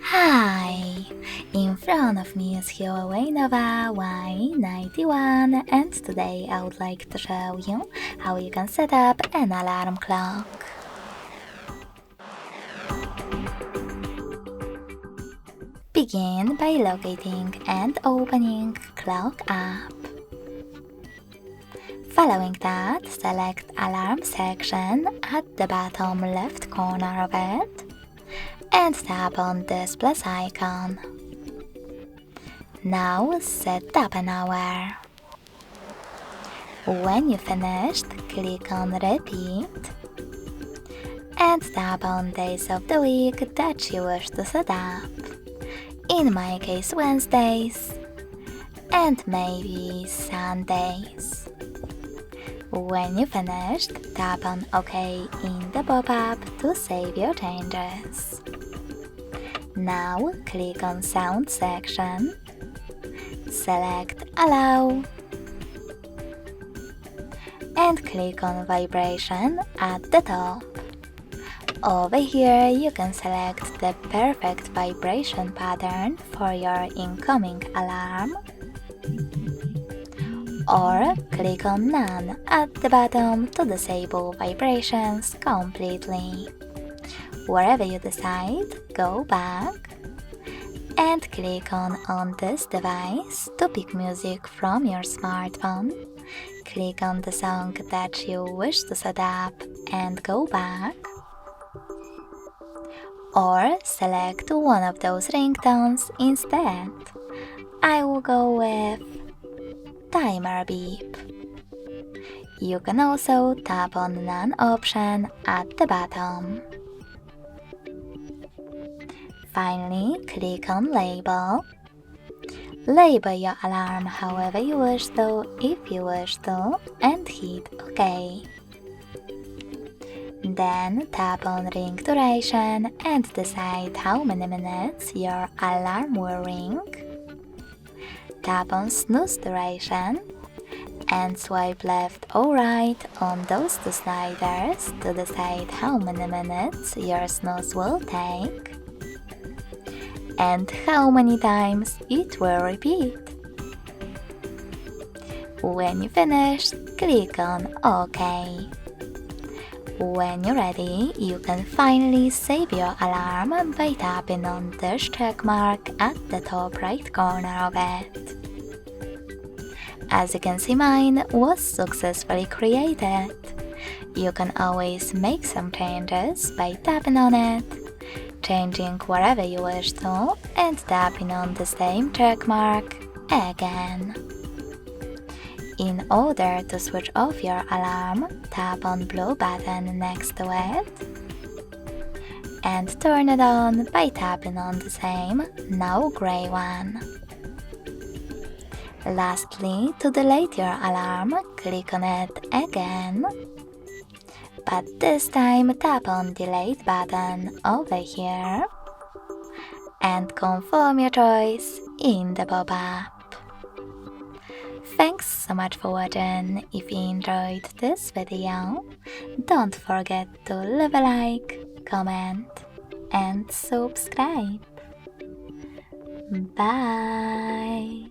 Hi! In front of me is HUAWEI Nova Y91, and today I would like to show you how you can set up an alarm clock. Begin by locating and opening Clock app. Following that, select Alarm section at the bottom left corner of it and tap on this plus icon. Now set up an hour. When you finished, click on Repeat and tap on days of the week that you wish to set up. In my case, Wednesdays and maybe Sundays. When you finished, tap on OK in the pop-up to save your changes. Now click on Sound section, select Allow, and click on Vibration at the top. Over here you can select the perfect vibration pattern for your incoming alarm, or click on None at the bottom to disable vibrations completely. Wherever you decide, go back and click on this device to pick music from your smartphone. Click on the song that you wish to set up and go back. Or select one of those ringtones instead. I will go with Timer Beep. You can also tap on None option at the bottom. Finally, click on Label. Label your alarm however you wish to, if you wish to, and hit OK. Then tap on Ring Duration and decide how many minutes your alarm will ring. Tap on Snooze Duration and swipe left or right on those two sliders to decide how many minutes your snooze will take and how many times it will repeat. When you finish, click on OK. When you're ready, you can finally save your alarm by tapping on this check mark at the top right corner of it. As you can see, mine was successfully created. You can always make some changes by tapping on it, changing wherever you wish to, and tapping on the same check mark again. In order to switch off your alarm, tap on blue button next to it and turn it on by tapping on the same, now gray one. Lastly, to delete your alarm, click on it again, but this time tap on Delete button over here and confirm your choice in the pop-up. Thanks so much for watching. If you enjoyed this video, don't forget to leave a like, comment and subscribe. Bye!